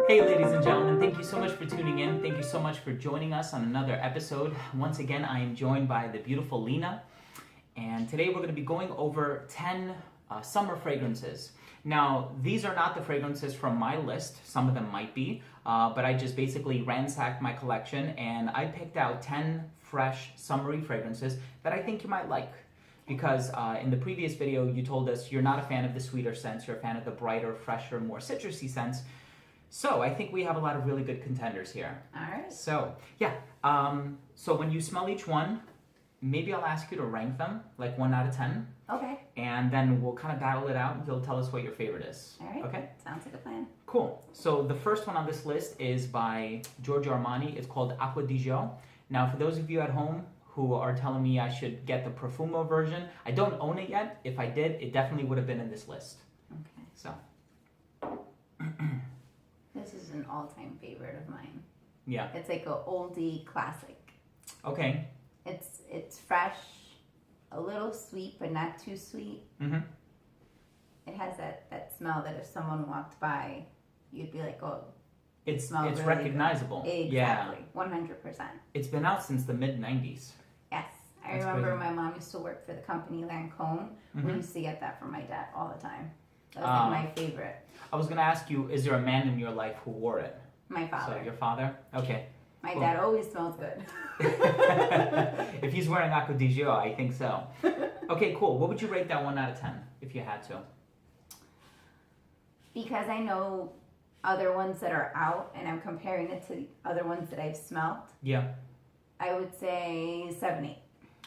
Hey ladies and gentlemen, thank you so much for tuning in. Thank you so much for joining us on another episode. Once again, I am joined by the beautiful Lena, and today we're going to be going over 10 summer fragrances. Now, these are not the fragrances from my list. Some of them might be, but I just basically ransacked my collection and I picked out 10 fresh summery fragrances that I think you might like. Because in the previous video, you told us you're not a fan of the sweeter scents, you're a fan of the brighter, fresher, more citrusy scents. So I think we have a lot of really good contenders here. All right. So yeah, so when you smell each one, maybe I'll ask you to rank them, like 1 out of 10. Okay. And then we'll kind of battle it out and you'll tell us what your favorite is. All right. Okay? Sounds like a plan. Cool. So the first one on this list is by Giorgio Armani. It's called Acqua di Gio. Now for those of you at home who are telling me I should get the Profumo version, I don't own it yet. If I did, it definitely would have been in this list. Okay. So. This is an all-time favorite of mine. Yeah. It's like an oldie classic. Okay. It's fresh, a little sweet, but not too sweet. Mm-hmm. It has that smell that if someone walked by, you'd be like, oh, It's really recognizable. good. Exactly. Yeah. 100%. It's been out since the mid-90s. Yes. I That's remember crazy. my mom used to work for the company Lancôme. Mhm. We used to get that from my dad all the time. That was like my favorite. I was going to ask you, is there a man in your life who wore it? My father. So your father? Okay. My Cool. dad always smells good. If he's wearing Acqua di Gio, I think so. Okay, cool. What would you rate that 1 out of 10 if you had to? Because I know other ones that are out and I'm comparing it to the other ones that I've smelled, Yeah. I would say 7, 8.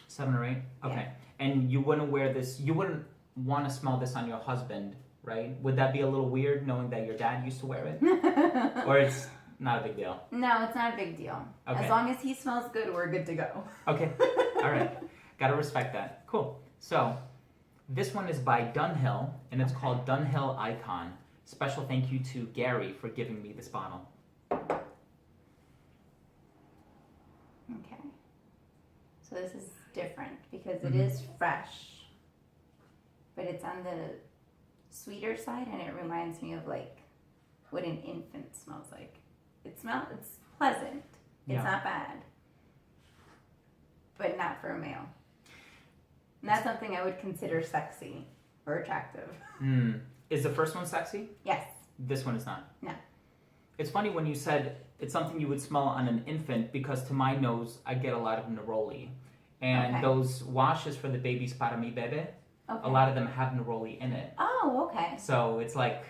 7 or 8? Okay. Yeah. And you wouldn't wear this, you wouldn't want to smell this on your husband, right? Would that be a little weird knowing that your dad used to wear it? Or it's not a big deal? No, it's not a big deal. Okay. As long as he smells good, we're good to go. Okay. All right. Gotta respect that. Cool. So, this one is by Dunhill, and it's called Dunhill Icon. Special thank you to Gary for giving me this bottle. Okay. So this is different because it is fresh, but it's on the sweeter side, and it reminds me of like what an infant smells like. It's pleasant. It's Yeah. not bad, but not for a male. Not something I would consider sexy or attractive. Is the first one sexy? Yes. This one is not. No. It's funny when you said it's something you would smell on an infant, because to my nose, I get a lot of neroli. And Okay. those washes for the babies para mi bebe, Okay. a lot of them have neroli in it. Oh, okay. So it's like,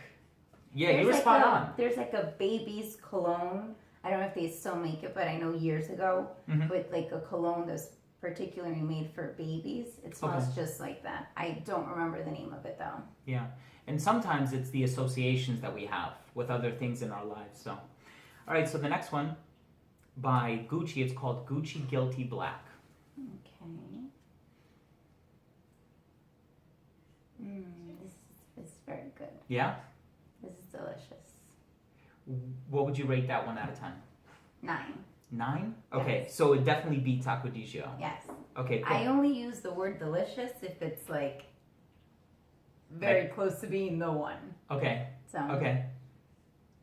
yeah, There's you were like spot a- on. There's like a baby's cologne. I don't know if they still make it, but I know years ago, with like a cologne that's particularly made for babies. It smells just like that. I don't remember the name of it though. Yeah. And sometimes it's the associations that we have with other things in our lives. So, all right, so the next one by Gucci, it's called Gucci Guilty Black. Okay. This is very good. Yeah? This is delicious. What would you rate that 1 out of 10? 9. 9? Okay, Yes. so it definitely beats Acqua di Gio. Yes. Okay, cool. I only use the word delicious if it's like very close to being the one. Okay, So okay.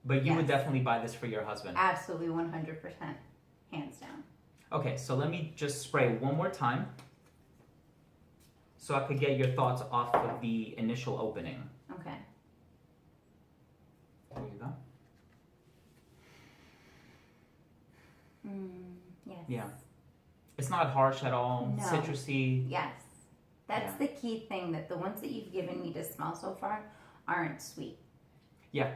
But you would Yes. definitely buy this for your husband. absolutely 100%, hands down. Okay, so let me just spray one more time so I could get your thoughts off of the initial opening. Okay. There you go. Yes. Yeah. It's not harsh at all, No. citrusy. Yes. That's Yeah. the key thing, that the ones that you've given me to smell so far aren't sweet. Yeah.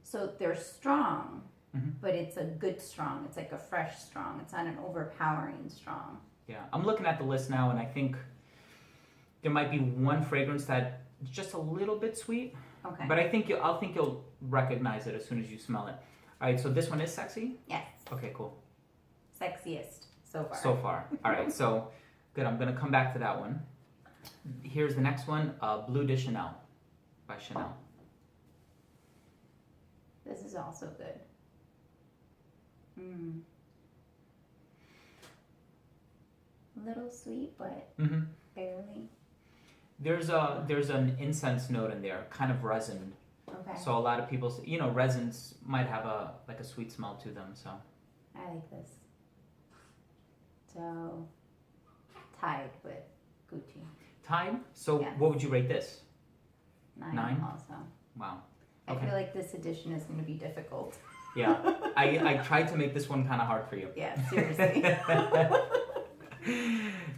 So they're strong, Mhm. but it's a good strong. It's like a fresh strong. It's not an overpowering strong. Yeah, I'm looking at the list now, and I think there might be one fragrance that is just a little bit sweet, Okay. but I think you'll recognize it as soon as you smell it. All right, so this one is sexy. Yes. Okay, cool. Sexiest so far. So far, all right. So good. I'm gonna come back to that one. Here's the next one, Bleu de Chanel by Chanel. This is also good. A little sweet, but Mm-hmm. barely. There's an incense note in there, kind of resin. Okay. So a lot of people, resins might have a sweet smell to them. So I like this. So, tied with Gucci. Tide. So Yes. what would you rate this? 9 also. Wow. I Okay. feel like this edition is going to be difficult. Yeah. I tried to make this one kind of hard for you. Yeah, seriously.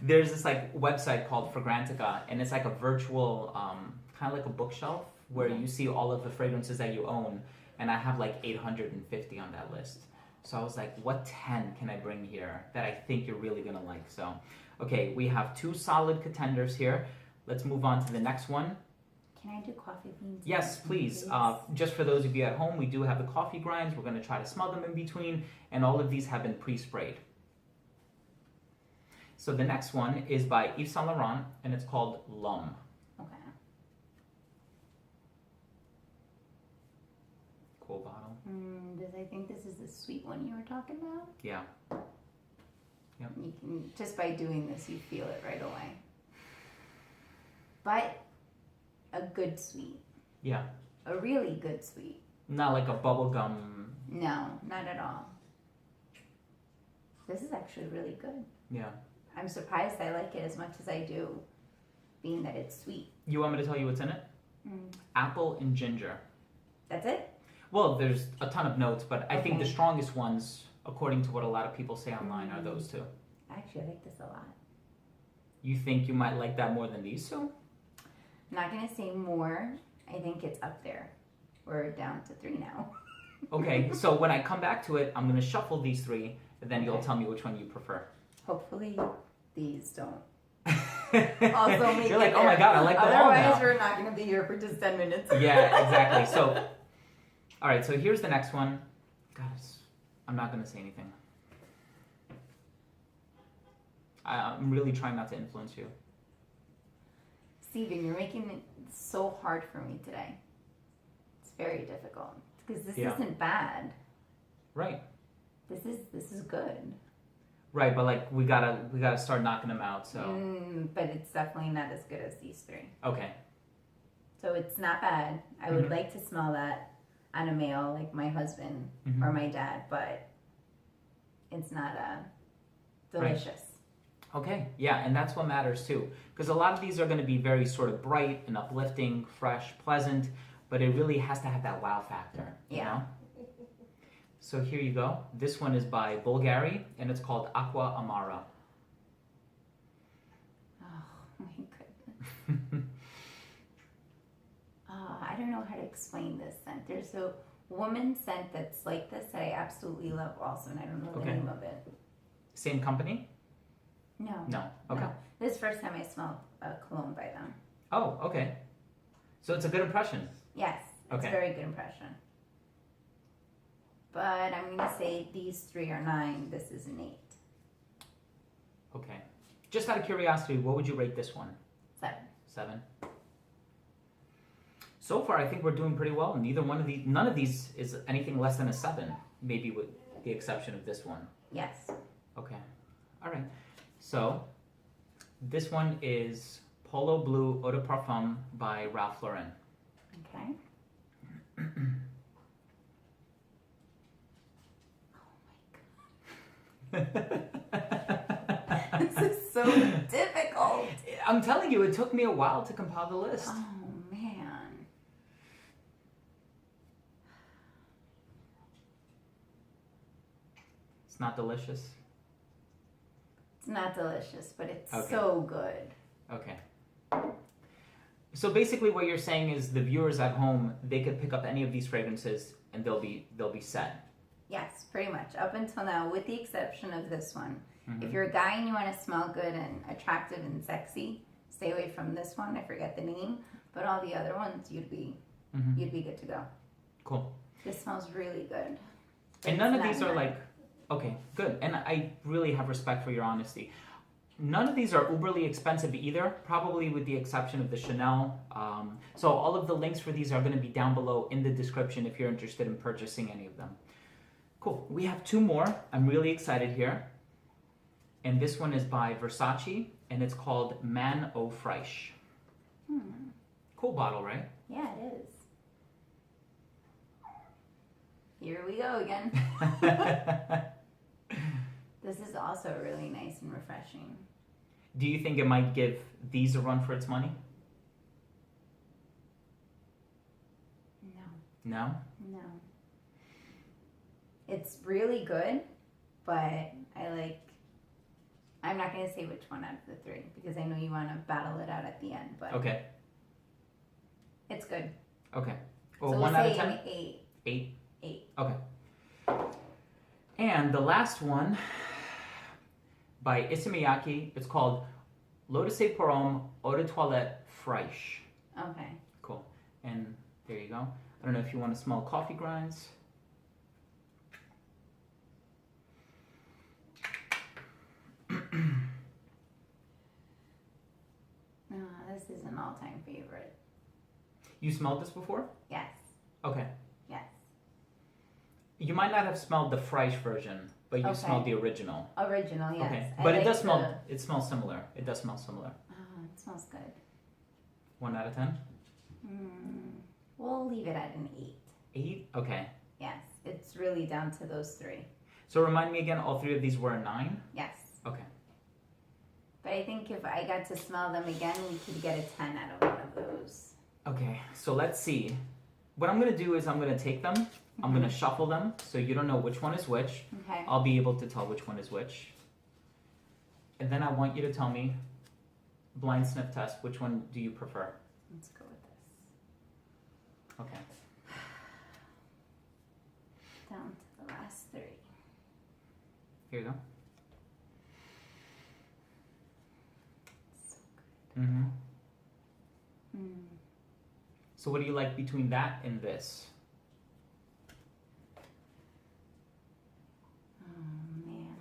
There's this like website called Fragrantica, and it's like a virtual, kind of like a bookshelf where you see all of the fragrances that you own, and I have like 850 on that list. So I was like, what 10 can I bring here that I think you're really gonna like? So, okay, we have 2 solid contenders here. Let's move on to the next one. Can I do coffee beans? Yes, please. Just for those of you at home, we do have the coffee grinds. We're gonna try to smell them in between, and all of these have been pre-sprayed. So the next one is by Yves Saint Laurent, and it's called L'Homme. Okay. Cool bottle. I think this is the sweet one you were talking about? Yeah. You can, just by doing this, you feel it right away. But a good sweet. Yeah. A really good sweet. Not like a bubble gum. No, not at all. This is actually really good. Yeah. I'm surprised I like it as much as I do, being that it's sweet. You want me to tell you what's in it? Apple and ginger. That's it? Well, there's a ton of notes, but I think the Okay. strongest ones, according to what a lot of people say online, are those 2. Actually, I like this a lot. You think you might like that more than these 2? I'm not going to say more. I think it's up there. We're down to 3 now. Okay, so when I come back to it, I'm going to shuffle these 3, and then you'll Okay. tell me which one you prefer. Hopefully, these don't also make You're it like, oh my there. god, I like them all Otherwise, now. we're not going to be here for just 10 minutes. Yeah, exactly. So, all right, so here's the next one. Guys, I'm not going to say anything. I'm really trying not to influence you. Steven, you're making it so hard for me today. It's very difficult because this Yeah. isn't bad. Right. This is good. Right, but like we gotta start knocking them out. So But it's definitely not as good as these 3. okay, So it's not bad. I would like to smell that on a male like my husband or my dad, but it's not delicious. okay, yeah, and that's what matters too, because a lot of these are going to be very sort of bright and uplifting, fresh, pleasant, but it really has to have that wow factor. You know? So here you go. This one is by Bulgari, and it's called Aqua Amara. Oh my goodness. I don't know how to explain this scent. There's a woman scent that's like this that I absolutely love also, and I don't know the Okay. name of it. Same company? No. No. Okay. No. This is the first time I smelled a cologne by them. Oh, okay. So it's a good impression. Yes, it's Okay. a very good impression. But I'm going to say these 3 are 9. This is an 8. Okay. Just out of curiosity, what would you rate this one? 7. 7. So far, I think we're doing pretty well. None of these is anything less than a 7, maybe with the exception of this one. Yes. Okay. All right. So, this one is Polo Blue Eau de Parfum by Ralph Lauren. Okay. This is so difficult. I'm telling you, it took me a while to compile the list. Oh, man. It's not delicious. It's not delicious, but it's Okay. so good. Okay. So basically what you're saying is the viewers at home, they could pick up any of these fragrances and they'll be set. Yes, pretty much. Up until now, with the exception of this one. Mm-hmm. If you're a guy and you want to smell good and attractive and sexy, stay away from this one. I forget the name. But all the other ones, you'd be good to go. Cool. This smells really good. And none of these are like, okay, good. And I really have respect for your honesty. None of these are uberly expensive either, probably with the exception of the Chanel. So all of the links for these are going to be down below in the description if you're interested in purchasing any of them. Cool. We have 2 more. I'm really excited here. And this one is by Versace, and it's called Man Au Fraîche. Cool bottle, right? Yeah, it is. Here we go again. This is also really nice and refreshing. Do you think it might give these a run for its money? No. No? No. It's really good, but I'm not going to say which one out of the three because I know you want to battle it out at the end, but Okay. it's good. Okay. Well, So 1 we'll out of say 10? an 8. 8? 8. Okay. And the last one by Isamiyaki, it's called L'eau de Cé pour Homme Eau de Toilette Fraîche. Okay. Cool. And there you go. I don't know if you want to smell coffee grinds. This is an all-time favorite. You smelled this before? Yes. Okay. Yes. You might not have smelled the Freisch version, but you Okay. smelled the original. Original, yes. Okay. I But it like does smell, it smells similar. It does smell similar. Oh, it smells good. 1 out of 10? We'll leave it at an 8. 8? Okay. Yes. It's really down to those 3. So remind me again, all 3 of these were a 9? Yes. Okay. But I think if I got to smell them again, we could get a 10 out of one of those. Okay, so let's see. What I'm going to do is I'm going to take them, I'm going to shuffle them, so you don't know which one is which. Okay. I'll be able to tell which one is which. And then I want you to tell me, blind sniff test, which one do you prefer? Let's go with this. Okay. Down to the last 3. Here you go. So good. Mm-hmm. So what do you like between that and this? Oh, man.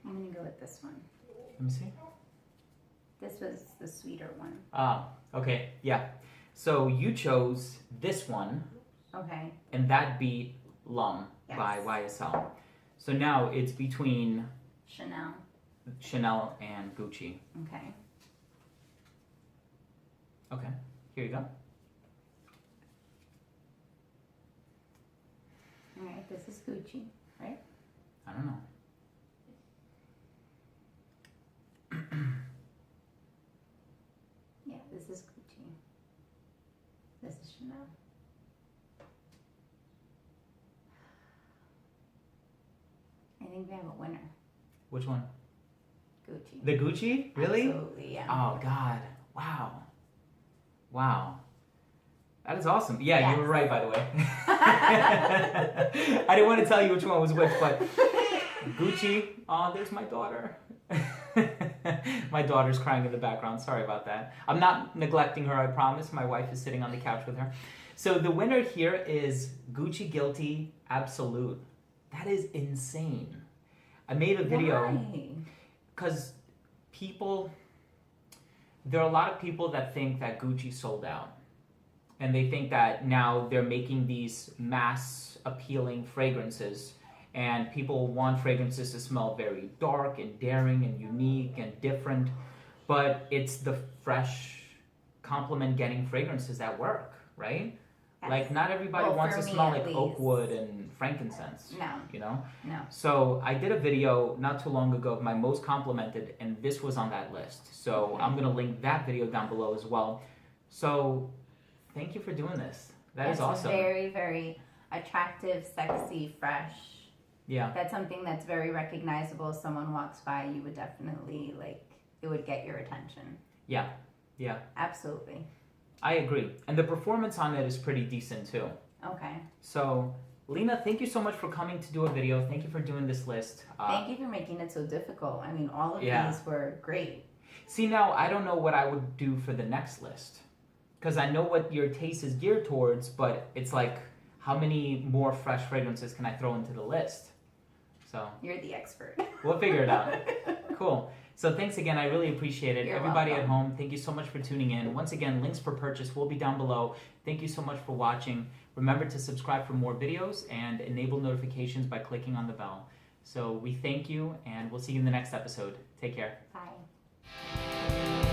I'm going to go with this one. Let me see. This was the sweeter one. Ah, okay, yeah. So you chose this one, Okay. and that beat Lum by Yes. YSL. So now it's between Chanel. and Gucci. Okay. Okay, here you go. All right. This is Gucci, right? I don't know. Yeah, this is Gucci. This is Chanel. I think we have a winner. Which one? Gucci. The Gucci? Really? Absolutely, yeah. Oh, God. Wow. Wow. That is awesome. Yeah, Yes. you were right, by the way. I didn't want to tell you which one was which, but Gucci. Oh, there's my daughter. My daughter's crying in the background. Sorry about that. I'm not neglecting her, I promise. My wife is sitting on the couch with her. So the winner here is Gucci Guilty Absolute. That is insane. I made a video. Why? Because there are a lot of people that think that Gucci sold out. And they think that now they're making these mass appealing fragrances. And people want fragrances to smell very dark and daring and unique and different. But it's the fresh, compliment getting fragrances that work, right? Yes. Like, not everybody Well, wants for to me, smell at like least. oak wood and frankincense. No. You know? No. So I did a video not too long ago of my most complimented, and this was on that list. So Okay. I'm going to link that video down below as well. So thank you for doing this. That is awesome. Very, very attractive, sexy, fresh. Yeah. That's something that's very recognizable. If someone walks by, you would definitely, it would get your attention. Yeah. Yeah. Absolutely. I agree. And the performance on it is pretty decent too. Okay. So, Lena, thank you so much for coming to do a video. Thank you for doing this list. Thank you for making it so difficult. I mean, all of Yeah. these were great. See, now I don't know what I would do for the next list. Because I know what your taste is geared towards, but it's like, how many more fresh fragrances can I throw into the list? So, You're the expert. we'll figure it out. Cool. So thanks again. I really appreciate it. You're Everybody welcome. at home, thank you so much for tuning in. Once again, links for purchase will be down below. Thank you so much for watching. Remember to subscribe for more videos and enable notifications by clicking on the bell. So we thank you, and we'll see you in the next episode. Take care. Bye.